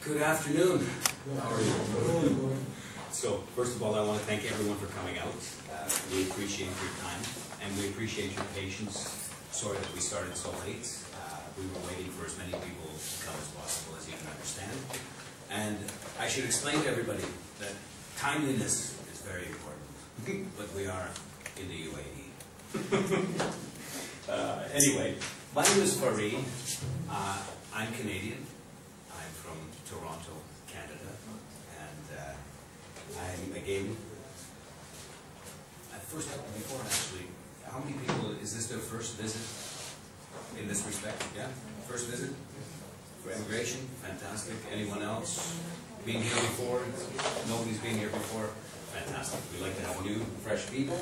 Good afternoon. How are you? So, first of all, I want to thank everyone for coming out. We appreciate your time, and we appreciate your patience. Sorry that we started so late. We were waiting for as many people to come as possible, as you can understand. And I should explain to everybody that timeliness is very important, but we are in the UAE. Anyway, my name is Farid. I'm Canadian. I'm from Toronto, Canada, and I'm again. Before actually, how many people is this their first visit in this respect? Yeah, first visit for immigration. Fantastic. Anyone else been here before? Nobody's been here before. Fantastic. We like to have new, fresh people.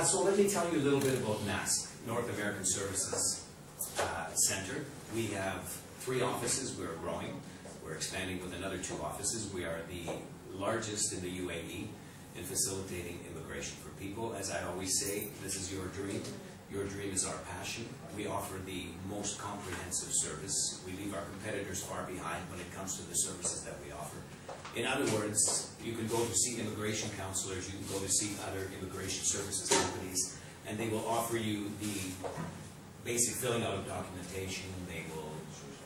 So let me tell you a little bit about NASC, North American Services Center. We have 3 offices. We're growing. We're expanding with another 2 offices. We are the largest in the UAE in facilitating immigration for people. As I always say, this is your dream. Your dream is our passion. We offer the most comprehensive service. We leave our competitors far behind when it comes to the services that we offer. In other words, you can go to see immigration counselors, you can go to see other immigration services companies, and they will offer you the basic filling out of documentation. They will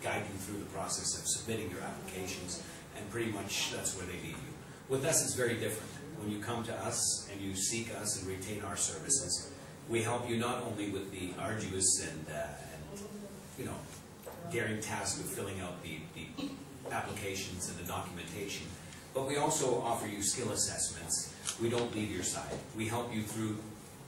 guide you through the process of submitting your applications, and pretty much that's where they leave you. With us, it's very different. When you come to us and you seek us and retain our services, we help you not only with the arduous and daring task of filling out the applications and the documentation, but we also offer you skill assessments. We don't leave your side. We help you through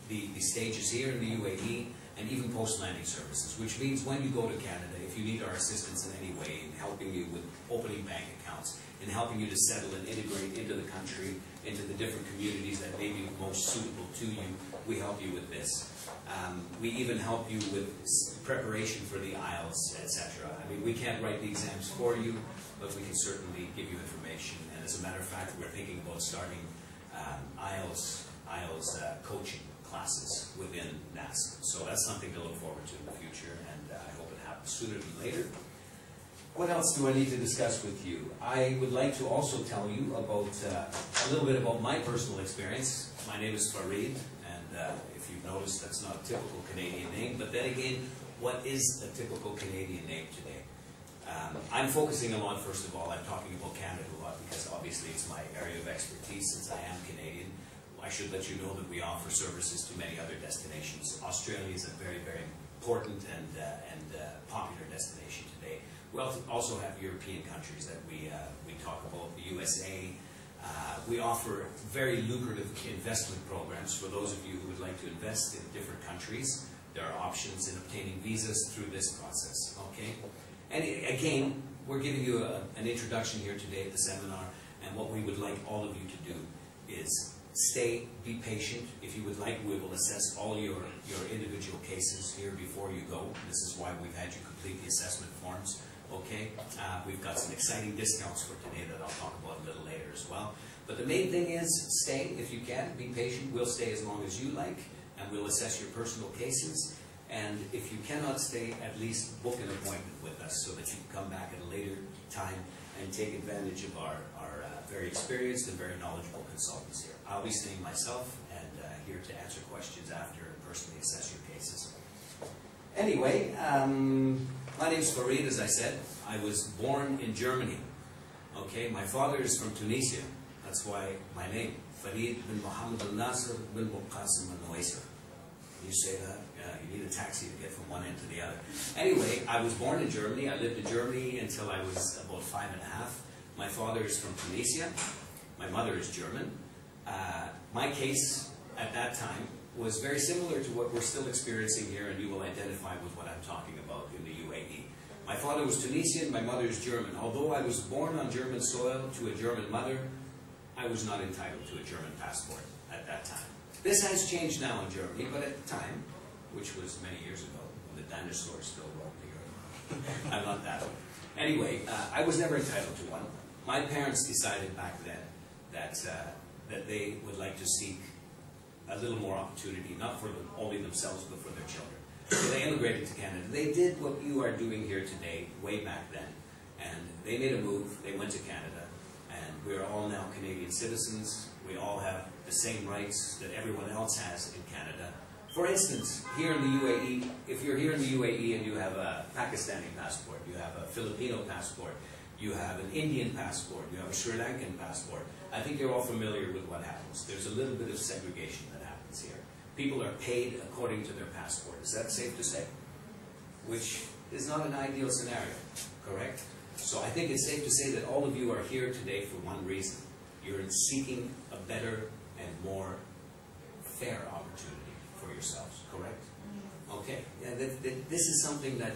the stages here in the UAE and even post-landing services, which means when you go to Canada, if you need our assistance in any way in helping you with opening bank accounts, in helping you to settle and integrate into the country, into the different communities that may be most suitable to you, we help you with this. We even help you with preparation for the IELTS, etc. I mean, we can't write the exams for you, but we can certainly give you information. And as a matter of fact, we're thinking about starting IELTS coaching classes within NASC. So that's something to look forward to in the future, and I hope it happens sooner than later. What else do I need to discuss with you? I would like to also tell you about a little bit about my personal experience. My name is Farid, and if you've noticed, that's not a typical Canadian name. But then again, what is a typical Canadian name today? I'm focusing a lot, first of all, I'm talking about Canada a lot because obviously it's my area of expertise since I am Canadian. I should let you know that we offer services to many other destinations. Australia is a very, very important and popular destination today. We also have European countries that we talk about, the USA. We offer very lucrative investment programs for those of you who would like to invest in different countries. There are options in obtaining visas through this process, okay? And again, we're giving you an introduction here today at the seminar, and what we would like all of you to do is stay, be patient. If you would like, we will assess all your individual cases here before you go. This is why we've had you complete the assessment forms. Okay, we've got some exciting discounts for today that I'll talk about a little later as well. But the main thing is stay if you can, be patient. We'll stay as long as you like, and we'll assess your personal cases. And if you cannot stay, at least book an appointment with us so that you can come back at a later time and take advantage of our very experienced and very knowledgeable consultants here. I'll be staying myself and here to answer questions after and personally assess your cases. Anyway, my name is Farid, as I said. I was born in Germany. Okay, my father is from Tunisia. That's why my name, Farid bin Mohammed al-Nasser bin Muqasim al-Nuwaisir. You say that? You need a taxi to get from one end to the other. Anyway, I was born in Germany. I lived in Germany until I was about 5 and a half. My father is from Tunisia. My mother is German. My case at that time was very similar to what we're still experiencing here, and you will identify with what I'm talking about in the UAE. My father was Tunisian, my mother is German. Although I was born on German soil to a German mother, I was not entitled to a German passport at that time. This has changed now in Germany, but at the time, which was many years ago, when the dinosaurs still roamed the earth, I'm not that one. Anyway, I was never entitled to one. My parents decided back then that they would like to seek a little more opportunity, not for only themselves, but for their children. So they immigrated to Canada. They did what you are doing here today, way back then. And they made a move, they went to Canada, and we're all now Canadian citizens. We all have the same rights that everyone else has in Canada. For instance, here in the UAE, if you're here in the UAE and you have a Pakistani passport, you have a Filipino passport, you have an Indian passport, you have a Sri Lankan passport, I think you're all familiar with what happens. There's a little bit of segregation that happens here. People are paid according to their passport. Is that safe to say? Which is not an ideal scenario, correct? So I think it's safe to say that all of you are here today for one reason. You're seeking a better and more fair opportunity for yourselves, correct? Okay, yeah, this is something that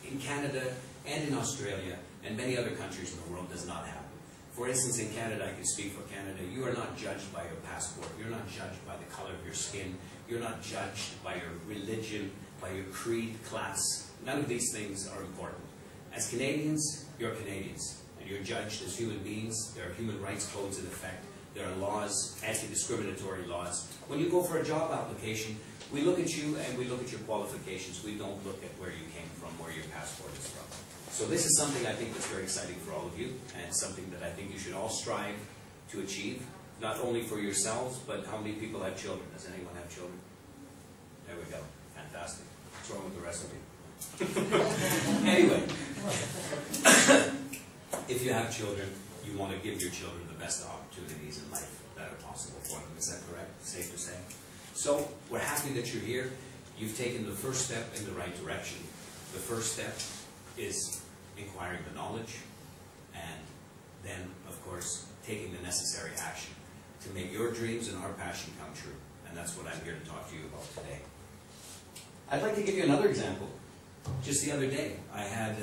in Canada and in Australia and many other countries in the world does not happen. For instance, in Canada, I can speak for Canada, you are not judged by your passport, you're not judged by the color of your skin, you're not judged by your religion, by your creed, class. None of these things are important. As Canadians, you're Canadians, and you're judged as human beings. There are human rights codes in effect. There are laws, anti-discriminatory laws. When you go for a job application, we look at you and we look at your qualifications. We don't look at where you came from, where your passport is from. So this is something I think that's very exciting for all of you, and something that I think you should all strive to achieve, not only for yourselves, but how many people have children? Does anyone have children? There we go. Fantastic. What's wrong with the rest of you? Anyway, if you have children, you want to give your children the best opportunities in life that are possible for them. Is that correct? Safe to say? So, we're happy that you're here. You've taken the first step in the right direction. The first step is acquiring the knowledge, and then, of course, taking the necessary action to make your dreams and our passion come true. And that's what I'm here to talk to you about today. I'd like to give you another example. Just the other day, I had,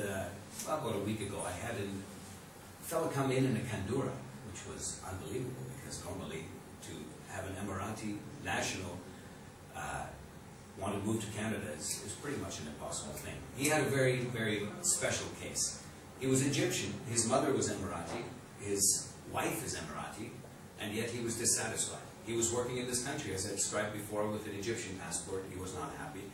about a week ago, I had a fellow come in a Kandura, which was unbelievable, because normally to have an Emirati national want to move to Canada is pretty much an impossible thing. He had a very, very special case. He was Egyptian, his mother was Emirati, his wife is Emirati, and yet he was dissatisfied. He was working in this country, as I described before, with an Egyptian passport. He was not happy,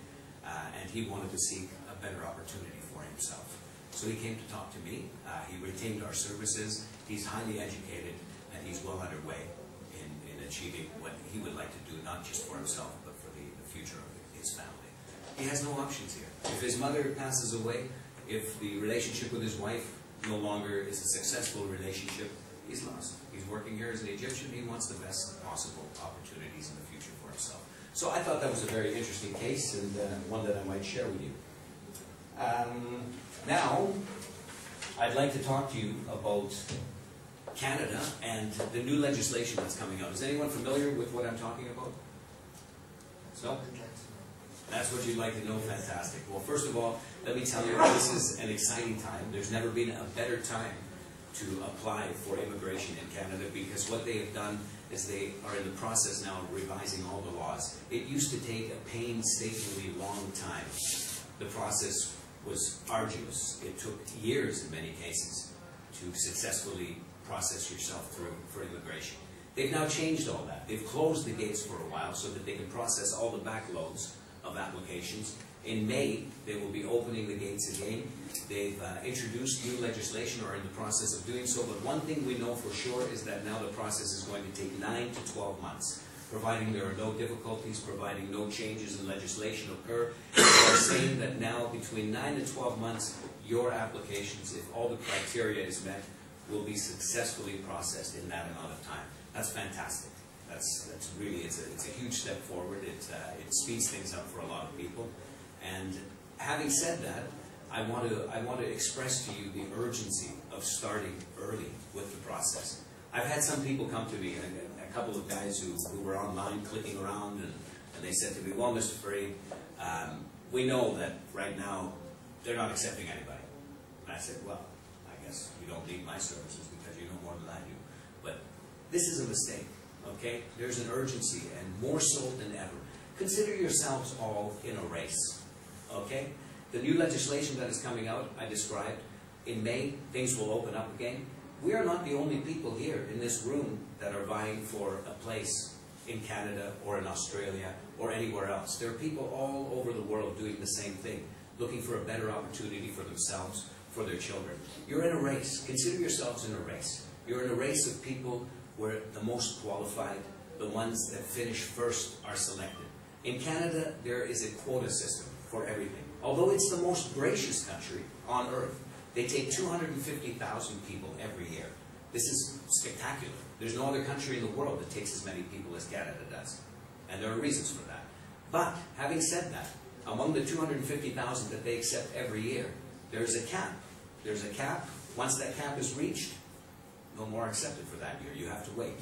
and he wanted to seek a better opportunity for himself. So he came to talk to me. He retained our services. He's highly educated, and he's well underway in achieving what he would like to do, not just for himself, but for the future of his family. He has no options here. If his mother passes away, if the relationship with his wife no longer is a successful relationship, he's lost. He's working here as an Egyptian. He wants the best possible opportunities in the future for himself. So I thought that was a very interesting case, and one that I might share with you. Now, I'd like to talk to you about Canada and the new legislation that's coming out. Is anyone familiar with what I'm talking about? So? That's what you'd like to know? Fantastic. Well, first of all, let me tell you, this is an exciting time. There's never been a better time to apply for immigration in Canada, because what they have done is they are in the process now of revising all the laws. It used to take a painstakingly long time. The process was arduous. It took years in many cases to successfully process yourself through for immigration. They've now changed all that. They've closed the gates for a while so that they can process all the backloads of applications. In May, they will be opening the gates again. They've introduced new legislation, or are in the process of doing so, but one thing we know for sure is that now the process is going to take 9 to 12 months. Providing there are no difficulties, providing no changes in legislation occur. They are saying that now between 9 to 12 months, your applications, if all the criteria is met, will be successfully processed in that amount of time. That's fantastic. That's really, it's a huge step forward. It speeds things up for a lot of people. And having said that, I want to express to you the urgency of starting early with the process. I've had some people come to me, a couple of guys who were online clicking around, and they said to me, well, Mr. Farid, we know that right now they're not accepting anybody. And I said, well, I guess you don't need my services because you know more than I do. But this is a mistake, okay? There's an urgency, and more so than ever. Consider yourselves all in a race, okay? The new legislation that is coming out, I described, in May, things will open up again. We are not the only people here in this room that are vying for a place in Canada or in Australia or anywhere else. There are people all over the world doing the same thing, looking for a better opportunity for themselves, for their children. You're in a race. Consider yourselves in a race. You're in a race of people where the most qualified, the ones that finish first, are selected. In Canada, there is a quota system for everything. Although it's the most gracious country on earth, they take 250,000 people every year. This is spectacular. There's no other country in the world that takes as many people as Canada does. And there are reasons for that. But, having said that, among the 250,000 that they accept every year, there's a cap. There's a cap. Once that cap is reached, no more accepted for that year. You have to wait.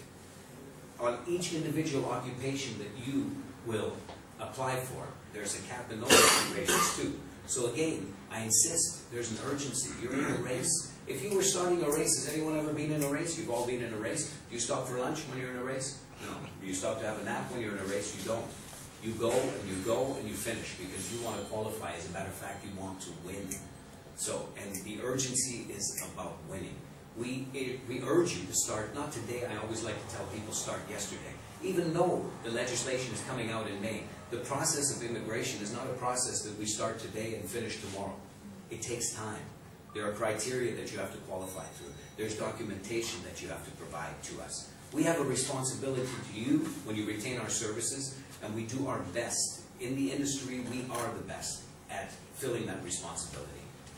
On each individual occupation that you will apply for, there's a cap in those occupations too. So again, I insist, there's an urgency. You're in a race. If you were starting a race, has anyone ever been in a race? You've all been in a race. Do you stop for lunch when you're in a race? No. Do you stop to have a nap when you're in a race? You don't. You go and you finish because you want to qualify. As a matter of fact, you want to win. So, and the urgency is about winning. We urge you to start, not today. I always like to tell people start yesterday. Even though the legislation is coming out in May, the process of immigration is not a process that we start today and finish tomorrow. It takes time. There are criteria that you have to qualify through. There's documentation that you have to provide to us. We have a responsibility to you when you retain our services, and we do our best. In the industry, we are the best at filling that responsibility.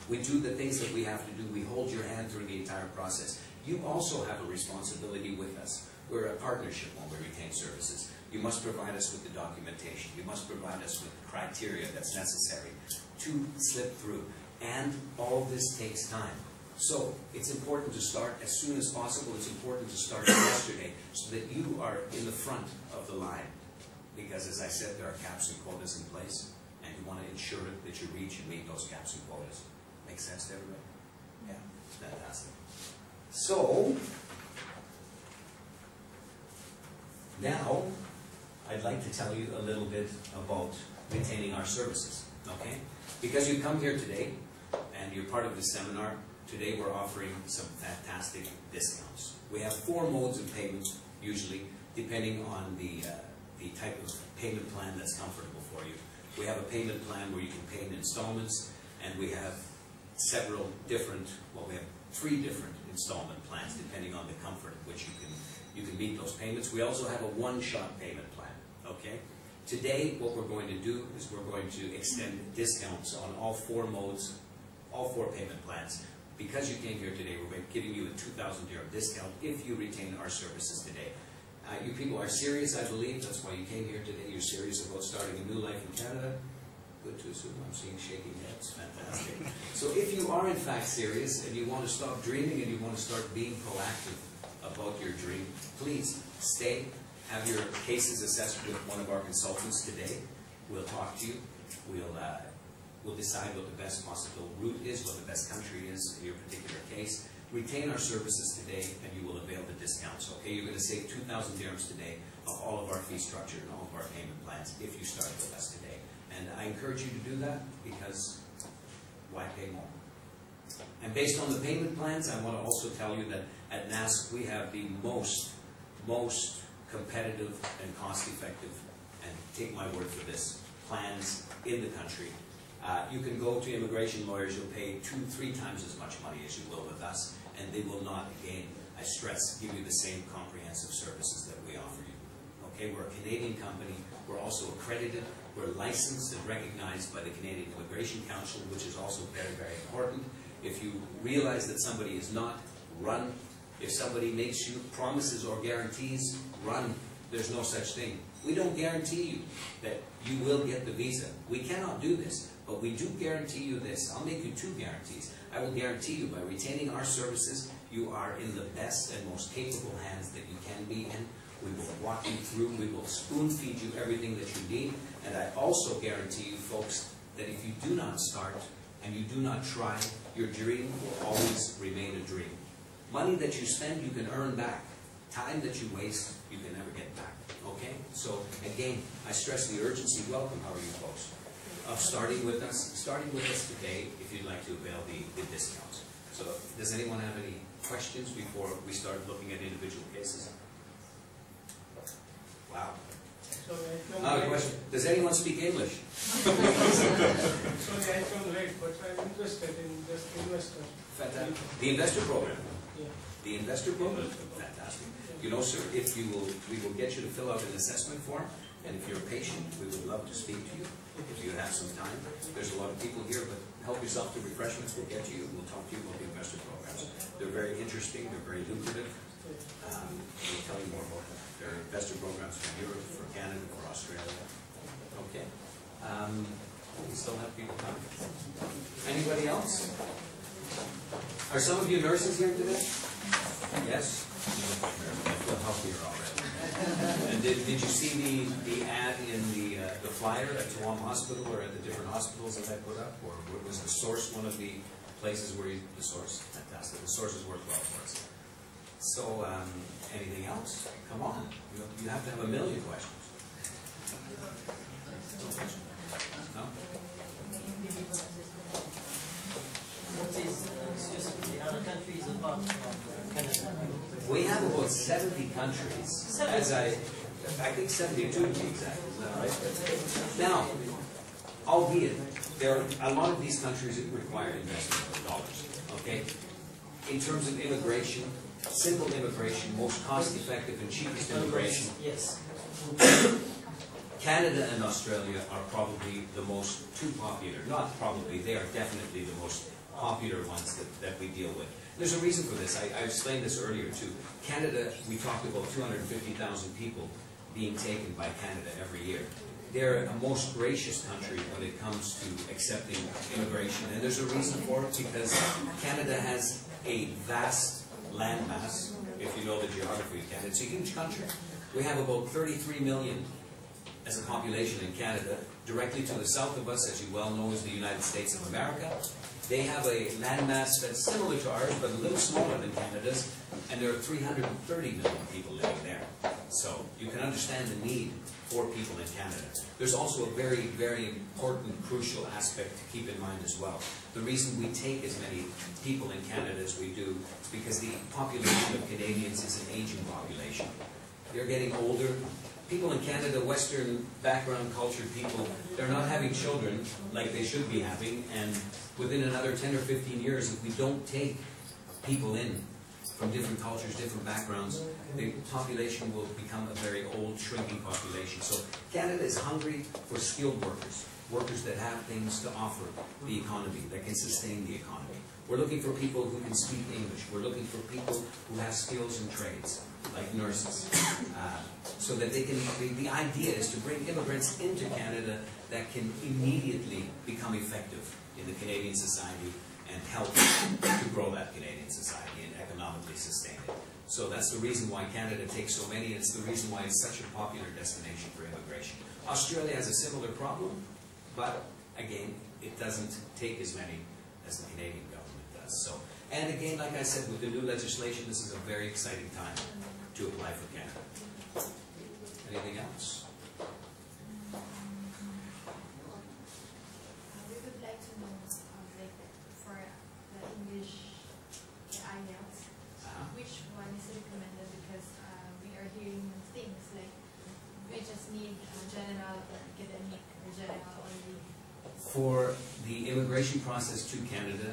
We do the things that we have to do. We hold your hand through the entire process. You also have a responsibility with us. We're a partnership when we retain services. You must provide us with the documentation. You must provide us with the criteria that's necessary to slip through. And all this takes time. So it's important to start as soon as possible. It's important to start yesterday so that you are in the front of the line. Because as I said, there are caps and quotas in place, and you want to ensure that you reach and meet those caps and quotas. Make sense to everybody? Yeah, fantastic. So, now, I'd like to tell you a little bit about retaining our services, okay? Because you come here today, and you're part of the seminar, today we're offering some fantastic discounts. We have 4 modes of payment, usually, depending on the type of payment plan that's comfortable for you. We have a payment plan where you can pay in installments, and we have several different, well, we have 3 different installment plans, depending on the comfort at which you can meet those payments. We also have a one-shot payment plan, okay? Today, what we're going to do is we're going to extend discounts on all 4 modes, all 4 payment plans. Because you came here today, we're giving you a 2,000 dirham discount if you retain our services today. You people are serious, I believe. That's why you came here today. You're serious about starting a new life in Canada. Good to assume. I'm seeing shaking heads. Fantastic. So if you are in fact serious and you want to stop dreaming and you want to start being proactive about your dream, please stay. Have your cases assessed with one of our consultants today. We'll talk to you. We'll decide what the best possible route is, what the best country is in your particular case. Retain our services today, and you will avail the discounts. Okay, you're going to save 2,000 dirhams today of all of our fee structure and all of our payment plans if you start with us today. And I encourage you to do that because why pay more? And based on the payment plans, I want to also tell you that at NASC we have the most competitive and cost-effective, and take my word for this, plans in the country. You can go to immigration lawyers, you'll pay 2-3 times as much money as you will with us, and they will not, again, I stress, give you the same comprehensive services that we offer you. Okay, we're a Canadian company, we're also accredited, we're licensed and recognized by the Canadian Immigration Council, which is also very, very important. If you realize that somebody is not, run. If somebody makes you promises or guarantees, run. There's no such thing. We don't guarantee you that you will get the visa. We cannot do this, but we do guarantee you this. I'll make you 2 guarantees. I will guarantee you by retaining our services, you are in the best and most capable hands that you can be in. We will walk you through, we will spoon feed you everything that you need, and I also guarantee you folks that if you do not start and you do not try, your dream will always remain a dream. Money that you spend, you can earn back. Time that you waste, you can never get back. Okay? So, again, I stress the urgency. Welcome, how are you folks? Of starting with us today, if you'd like to avail the discounts. So, does anyone have any questions before we start looking at individual cases? Wow. So Question. Does anyone speak English? Sorry, I come late, but I'm interested in this investor. Fantastic. The investor program. Yeah. The investor program? Fantastic. You know, sir, if you will, we will get you to fill out an assessment form, and if you're patient, we would love to speak to you. If you have some time, there's a lot of people here, but help yourself to refreshments. We'll get to you. We'll talk to you about the investor programs. They're very interesting. They're very lucrative. We'll tell you more about them. There are investor programs for Europe, for Canada, for Australia. Okay. We still have people coming. Anybody else? Are some of you nurses here today? Yes? I feel healthier already. And did you see the ad in the flyer at Toronto Hospital or at the different hospitals that I put up? Or was the Source one of the places where you, the Source? Fantastic. The Source has worked well for us. So, anything else? Come on. You have to have a million questions. No? What is the other countries apart from Canada? We have about 70 countries. As I think 72 to be exact. Is that right? Now, albeit, there are a lot of these countries that require investment dollars. Okay? In terms of immigration, simple immigration, most cost-effective and cheapest immigration. Yes. Canada and Australia are probably the most two popular. Not probably, they are definitely the most popular ones that we deal with. There's a reason for this. I explained this earlier too. Canada, we talked about 250,000 people being taken by Canada every year. They're a most gracious country when it comes to accepting immigration. And there's a reason for it because Canada has a vast landmass. If you know the geography of Canada, it's a huge country. We have about 33 million as a population in Canada. Directly to the south of us, as you well know, is the United States of America. They have a landmass that's similar to ours, but a little smaller than Canada's, and there are 330 million people living there. So you can understand the need for people in Canada. There's also a very, very important, crucial aspect to keep in mind as well. The reason we take as many people in Canada as we do is because the population of Canadians is an aging population. They're getting older. People in Canada, Western background cultured people, they're not having children like they should be having, and within another 10 or 15 years, if we don't take people in from different cultures, different backgrounds, the population will become a very old, shrinking population. So Canada is hungry for skilled workers, workers that have things to offer the economy, that can sustain the economy. We're looking for people who can speak English. We're looking for people who have skills and trades, like nurses, so that they can, the idea is to bring immigrants into Canada that can immediately become effective in the Canadian society and help to grow that Canadian society and economically sustain it. So that's the reason why Canada takes so many, and it's the reason why it's such a popular destination for immigration. Australia has a similar problem, but again, it doesn't take as many as the Canadian government does. So, and again, like I said, with the new legislation, this is a very exciting time to apply for Canada. Anything else? We would like to know, like, for the English, the IELTS, which one is recommended? Because we are hearing things like we just need general or academic or general only. For the immigration process to Canada,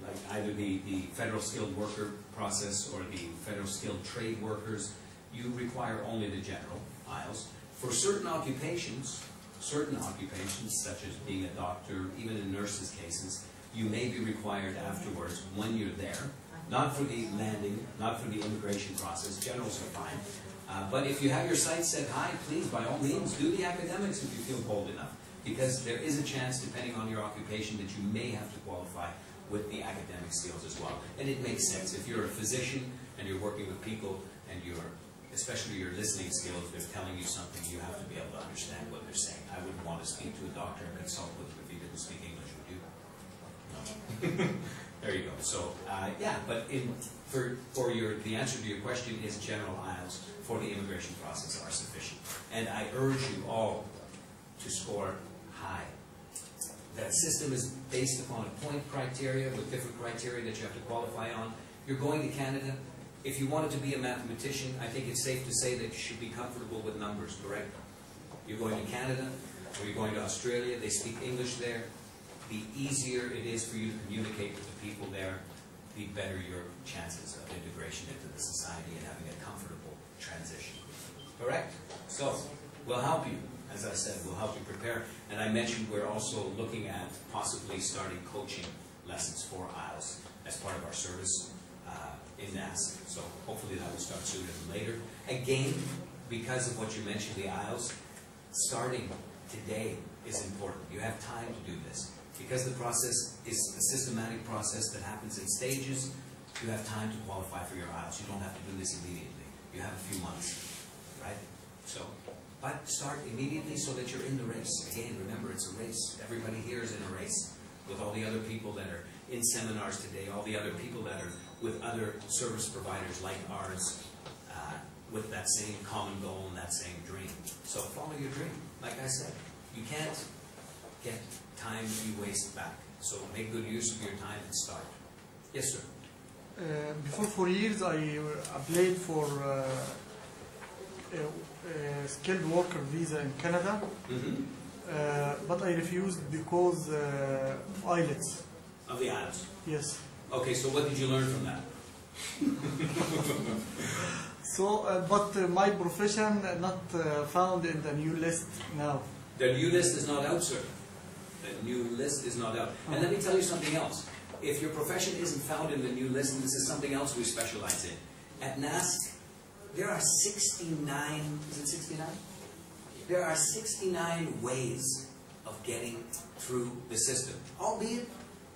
like either the federal skilled worker process or the federal skilled trade workers, you require only the general IELTS. For certain occupations, such as being a doctor, even in nurses' cases, you may be required afterwards when you're there. Not for the landing, not for the immigration process. Generals are fine. But if you have your sights set high, please, by all means, do the academics if you feel bold enough. Because there is a chance, depending on your occupation, that you may have to qualify with the academic skills as well. And it makes sense. If you're a physician and you're working with people and especially your listening skills, they're telling you something, you have to be able to understand what they're saying. I wouldn't want to speak to a doctor and consult with him if he didn't speak English, would you? No. There you go. So, yeah, but the answer to your question is general IELTS for the immigration process are sufficient. And I urge you all to score high. That system is based upon a point criteria with different criteria that you have to qualify on. You're going to Canada. If you wanted to be a mathematician, I think it's safe to say that you should be comfortable with numbers, correct? You're going to Canada, or you're going to Australia, they speak English there. The easier it is for you to communicate with the people there, the better your chances of integration into the society and having a comfortable transition. Correct? So, we'll help you. As I said, we'll help you prepare. And I mentioned we're also looking at possibly starting coaching lessons for IELTS as part of our service in NASC. So hopefully that will start sooner than later. Again, because of what you mentioned, the IELTS, starting today is important. You have time to do this. Because the process is a systematic process that happens in stages, you have time to qualify for your IELTS. You don't have to do this immediately. You have a few months, right? So, but start immediately so that you're in the race. Again, remember, it's a race. Everybody here is in a race with all the other people that are in seminars today, all the other people that are with other service providers like ours, with that same common goal and that same dream. So follow your dream. Like I said, you can't get time you waste back. So make good use of your time and start. Yes, sir. Before 4 years, I applied for a skilled worker visa in Canada, but I refused because of IELTS. Of the IELTS? Yes. Okay, so what did you learn from that? So, but my profession not found in the new list now. The new list is not out, sir. The new list is not out. And let me tell you something else. If your profession isn't found in the new list, and this is something else we specialize in, at NASC, there are 69, is it 69? There are 69 ways of getting through the system. Albeit,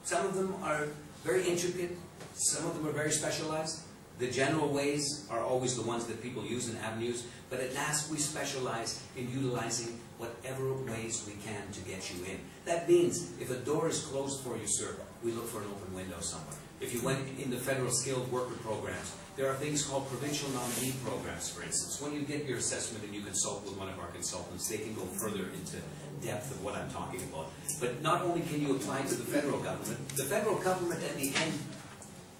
some of them are very intricate, some of them are very specialized. The general ways are always the ones that people use in avenues, but at NASC we specialize in utilizing whatever ways we can to get you in. That means if a door is closed for you, sir, we look for an open window somewhere. If you went in the federal skilled worker programs, there are things called provincial nominee programs, for instance. When you get your assessment and you consult with one of our consultants, they can go further into depth of what I'm talking about. But not only can you apply to the federal government at the end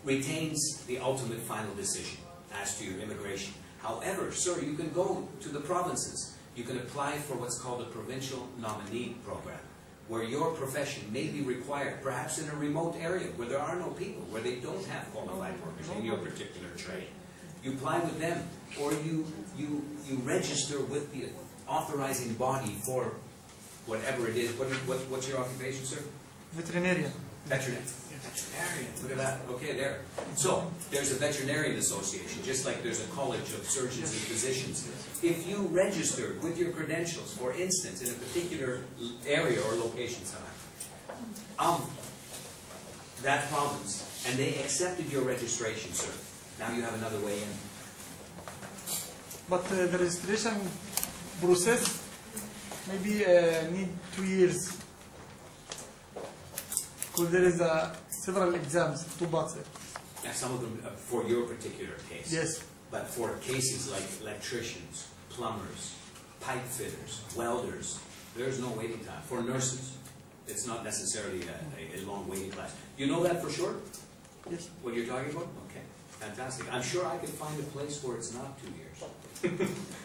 retains the ultimate final decision as to your immigration. However, sir, you can go to the provinces. You can apply for what's called a provincial nominee program, where your profession may be required, perhaps in a remote area where there are no people, where they don't have qualified workers in your particular trade. You apply with them, or you register with the authorizing body for whatever it is. What's your occupation, sir? Veterinarian. Veterinarian. Veterinarian. Look at that. Okay, there. So, there's a veterinarian association, just like there's a college of surgeons and physicians. If you register with your credentials, for instance, in a particular area or location, that province, and they accepted your registration, sir, now you have another way in. But the registration process maybe need 2 years. Because there is several exams to pass it. Now, some of them for your particular case. Yes. But for cases like electricians, plumbers, pipe fitters, welders, there's no waiting time. For nurses, it's not necessarily a long waiting class. You know that for sure? Yes. What you're talking about? Okay. Fantastic. I'm sure I can find a place where it's not 2 years.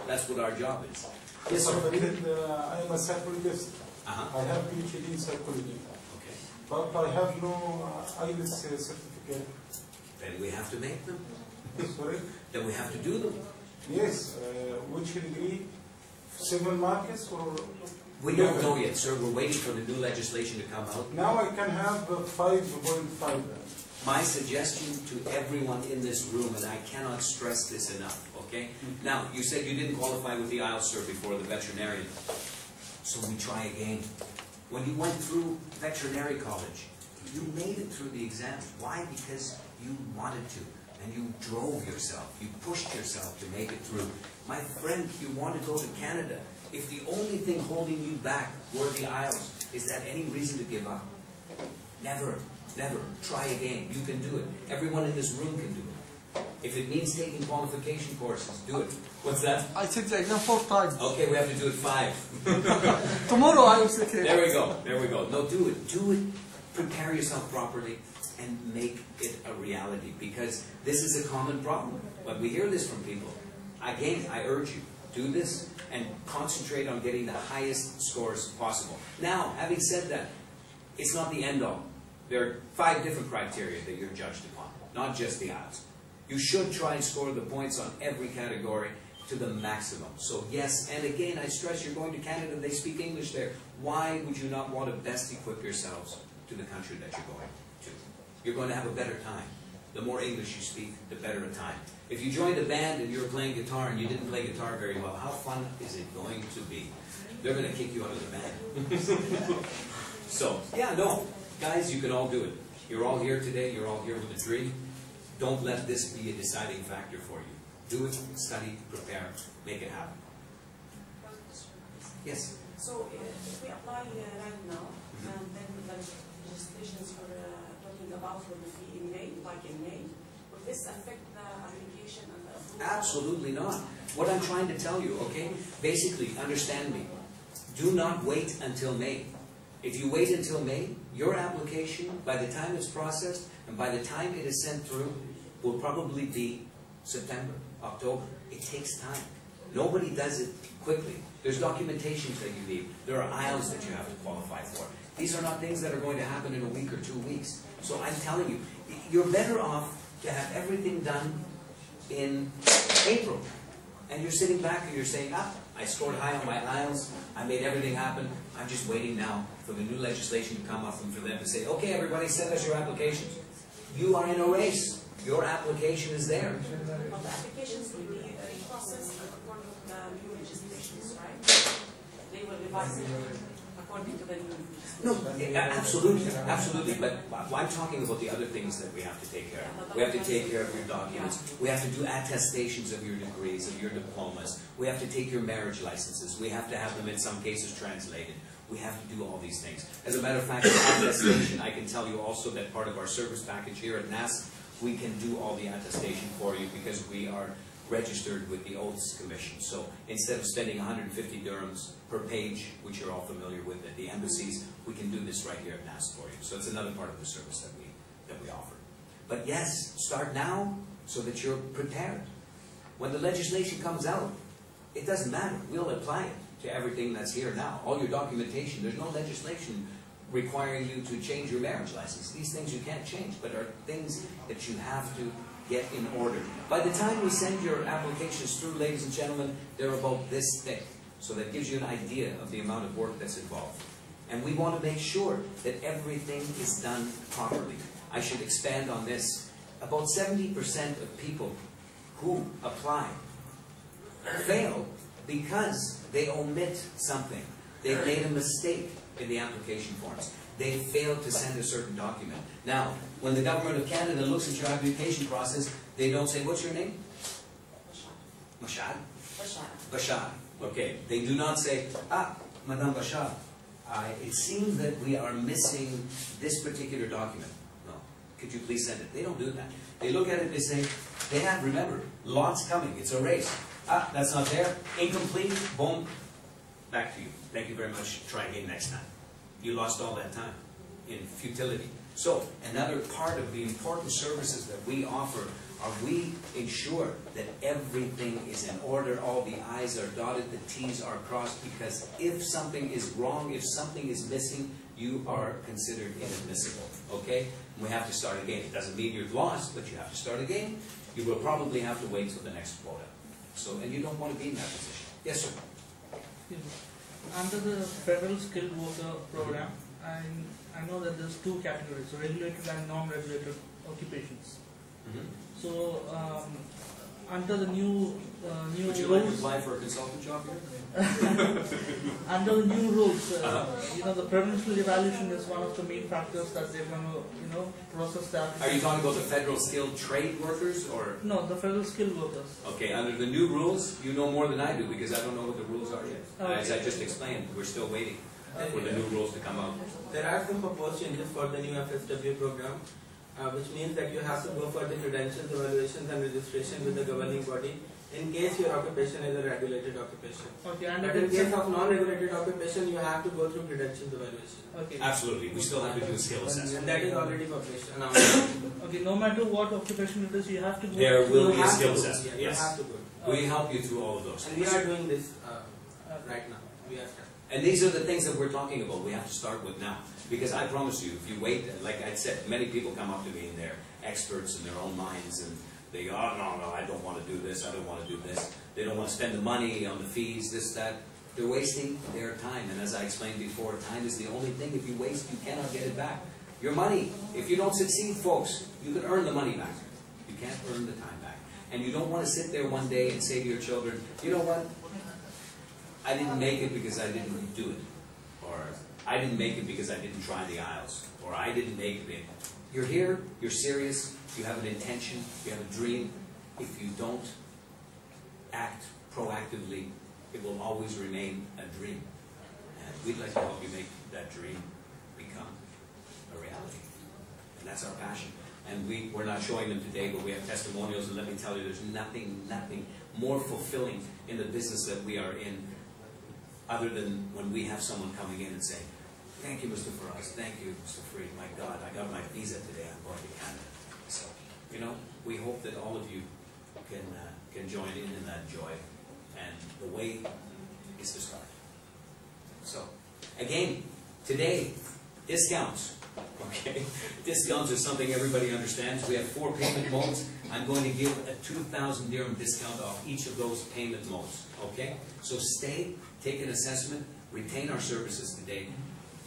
That's what our job is. Yes, sir. I am a psychologist. I have PhD in psychology. Okay. But I have no IELTS certificate. Then we have to make them. Sorry? Then we have to do them. Yes. Which degree? 7 marks or? We don't know yet, sir. We're waiting for the new legislation to come out. Now I can have 5.5. My suggestion to everyone in this room, and I cannot stress this enough, okay? Now, you said you didn't qualify with the IELTS, sir, before the veterinarian. So we try again. When you went through veterinary college, you made it through the exam. Why? Because you wanted to, and you drove yourself. You pushed yourself to make it through. My friend, you want to go to Canada. If the only thing holding you back were the IELTS, is that any reason to give up? Never. Never. Try again. You can do it. Everyone in this room can do it. If it means taking qualification courses, do it. What's that? I took the exam 4 times. Okay, we have to do it 5. Tomorrow I will sit here. There we go. There we go. No, do it. Do it. Prepare yourself properly and make it a reality, because this is a common problem. When we hear this from people, again, I urge you do this and concentrate on getting the highest scores possible. Now, having said that, it's not the end all. There are 5 different criteria that you're judged upon, not just the IELTS. You should try and score the points on every category to the maximum. So yes, and again, I stress you're going to Canada, they speak English there. Why would you not want to best equip yourselves to the country that you're going to? You're going to have a better time. The more English you speak, the better a time. If you joined a band and you were playing guitar and you didn't play guitar very well, how fun is it going to be? They're going to kick you out of the band. So, yeah, no. Guys, you can all do it. You're all here today. You're all here with a dream. Don't let this be a deciding factor for you. Do it, study, prepare, make it happen. Yes? So, if we apply right now, and then the legislations for talking about for the fee in May, like in May, will this affect the application and the approval? Absolutely not. What I'm trying to tell you, okay? Basically, understand me. Do not wait until May. If you wait until May, your application, by the time it's processed and by the time it is sent through, will probably be September, October. It takes time. Nobody does it quickly. There's documentation that you need. There are IELTS that you have to qualify for. These are not things that are going to happen in a week or 2 weeks. So I'm telling you, you're better off to have everything done in April. And you're sitting back and you're saying, I scored high on my IELTS, I made everything happen, I'm just waiting now for the new legislation to come up and for them to say, okay, everybody, send us your applications. You are in a race. Your application is there. But the applications will be processed according to the new legislations, right? They will revise it according to the new legislation. No, absolutely, absolutely. But I'm talking about the other things that we have to take care of. We have to take care of your documents. We have to do attestations of your degrees, of your diplomas. We have to take your marriage licenses. We have to have them in some cases translated. We have to do all these things. As a matter of fact, attestation, I can tell you also that part of our service package here at NASC, we can do all the attestation for you because we are registered with the Oaths Commission. So instead of spending 150 dirhams per page, which you're all familiar with at the embassies, we can do this right here at NASC for you. So it's another part of the service that we offer. But yes, start now so that you're prepared. When the legislation comes out, it doesn't matter. We'll apply it to everything that's here now. All your documentation, there's no legislation requiring you to change your marriage license. These things you can't change, but are things that you have to get in order. By the time we send your applications through, ladies and gentlemen, they're about this thick. So that gives you an idea of the amount of work that's involved. And we want to make sure that everything is done properly. I should expand on this. About 70% of people who apply fail because they omit something. They made a mistake in the application forms. They failed to send a certain document. Now, when the government of Canada looks at your application process, they don't say, what's your name? Mashad? Bashar. Okay. They do not say, Madame Bashar, it seems that we are missing this particular document. No. Could you please send it? They don't do that. They look at it, they say, they have, remember, lots coming. It's a race. That's not there. Incomplete. Boom. Back to you. Thank you very much. Try again next time. You lost all that time in futility. So, another part of the important services that we offer are we ensure that everything is in order, all the I's are dotted, the T's are crossed, because if something is wrong, if something is missing, you are considered inadmissible. Okay? We have to start again. It doesn't mean you've lost, but you have to start again. You will probably have to wait till the next quota. So, and you don't want to be in that position. Yes, sir? Under the Federal Skilled Worker Program, I know that there's 2 categories, so regulated and non-regulated occupations. So, under the new Would you rules, like to apply for a consultant job here? under the new rules, you know, the provincial evaluation is one of the main factors that they're going to, you know, process the application. Are you talking about the federal skilled trade workers, or? No, the federal skilled workers. Okay, under the new rules, you know more than I do, because I don't know what the rules are yet. Okay. As I just explained, we're still waiting for the new rules to come out. There are some proposed changes for the new FSW program, which means that you have to go for the credentials, evaluations and registration with the governing body in case your occupation is a regulated occupation. Okay, and But in case of non-regulated occupation, you have to go through credentials evaluation. Okay. Absolutely, we still have to do a skill And assessment. that is already published, announced. Okay, no matter what occupation it is, you have to go. There will be a have skill to, assessment, You yes. have to go. We help you through all of those. And we are doing this right now. We are. And these are the things that we're talking about. We have to start with now. Because I promise you, if you wait, like I said, many people come up to me and they're experts in their own minds and they go, oh, no, I don't want to do this, I don't want to do this. They don't want to spend the money on the fees, this, that. They're wasting their time. And as I explained before, time is the only thing. If you waste, you cannot get it back. Your money, if you don't succeed, folks, you can earn the money back. You can't earn the time back. And you don't want to sit there one day and say to your children, you know what? I didn't make it because I didn't do it. Or I didn't make it because I didn't try the aisles. Or I didn't make it. You're here, you're serious, you have an intention, you have a dream. If you don't act proactively, it will always remain a dream. And we'd like to help you make that dream become a reality. And that's our passion. And we're not showing them today, but we have testimonials, and let me tell you, there's nothing more fulfilling in the business that we are in, other than when we have someone coming in and saying, thank you, Mr. Farid, thank you, Mr. Farid, my God, I got my visa today, I'm going to Canada. So, you know, we hope that all of you can join in that joy, and the way is to start. So, again, today, discounts. Okay, discounts are something everybody understands. We have 4 payment modes. I'm going to give a 2,000 dirham discount off each of those payment modes. Okay, so stay, take an assessment, retain our services today,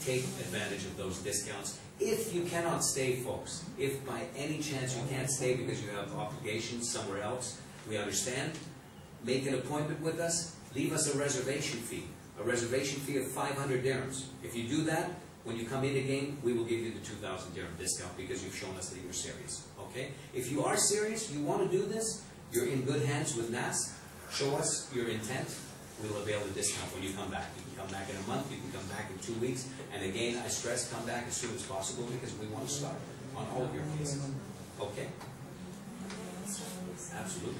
take advantage of those discounts. If you cannot stay, folks, if by any chance you can't stay because you have obligations somewhere else, we understand. Make an appointment with us. Leave us a reservation fee. A reservation fee of 500 dirhams. If you do that, when you come in again, we will give you the 2,000 dirham discount because you've shown us that you're serious. Okay? If you are serious, you want to do this, you're in good hands with NASC. Show us your intent. We'll avail the discount when you come back. You can come back in a month, you can come back in 2 weeks. And again, I stress, come back as soon as possible because we want to start on all of your cases. Okay? Absolutely.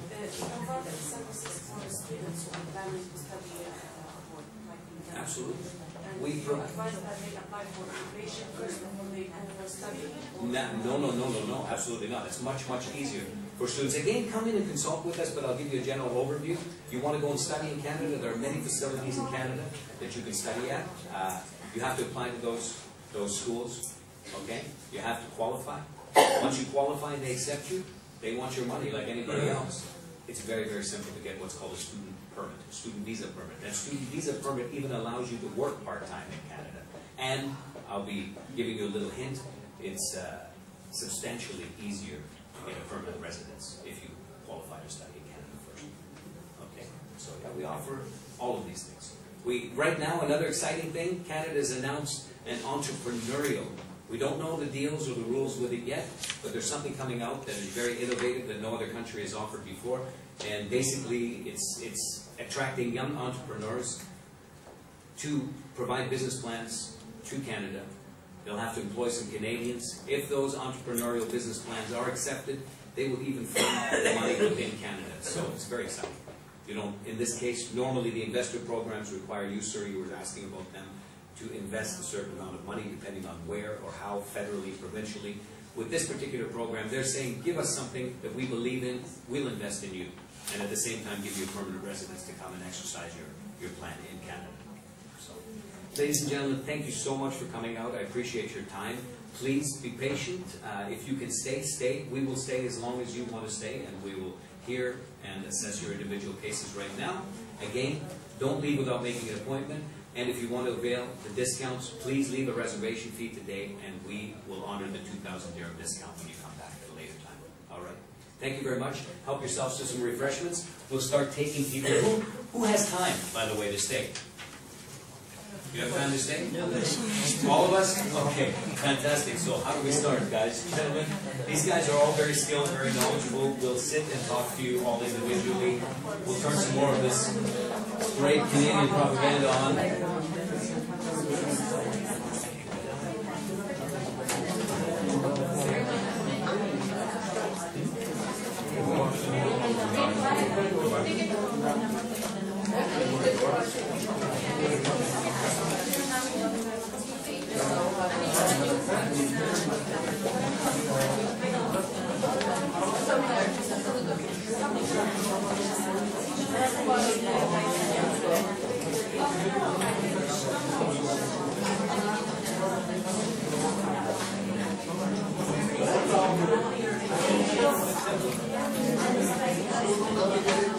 Absolutely. We advise that they apply for immigration first before they go for study? No, absolutely not. It's much easier for students. Again, come in and consult with us, but I'll give you a general overview. If you want to go and study in Canada, there are many facilities in Canada that you can study at. You have to apply to those schools, okay? You have to qualify. Once you qualify and they accept you, they want your money like anybody else. It's very simple to get what's called a student permit, a student visa permit. That student visa permit even allows you to work part-time in Canada. And I'll be giving you a little hint, it's substantially easier to get a permanent residence if you qualify to study in Canada first. Okay, so yeah, we offer all of these things. Right now, another exciting thing, Canada has announced an entrepreneurial. We don't know the deals or the rules with it yet, but there's something coming out that is very innovative that no other country has offered before. And basically, it's attracting young entrepreneurs to provide business plans to Canada. They'll have to employ some Canadians. If those entrepreneurial business plans are accepted, they will even fund the money within Canada. So it's very exciting. You know, in this case, normally the investor programs require you, sir, you were asking about them, to invest a certain amount of money depending on where or how, federally, provincially. With this particular program, they're saying, give us something that we believe in, we'll invest in you, and at the same time give you a permanent residence to come and exercise your plan in Canada. So, ladies and gentlemen, thank you so much for coming out. I appreciate your time. Please be patient. If you can stay, stay. We will stay as long as you want to stay, and we will hear and assess your individual cases right now. Again, don't leave without making an appointment. And if you want to avail the discounts, please leave a reservation fee today, and we will honor the 2,000 dirham discount when you come back at a later time. All right. Thank you very much. Help yourselves to some refreshments. We'll start taking people. Who has time, by the way, to stay? You have time to stay? All of us? Okay, fantastic. So how do we start, guys? Gentlemen, these guys are all very skilled, very knowledgeable. We'll sit and talk to you all individually. We'll turn some more of this great Canadian propaganda on. Thank you.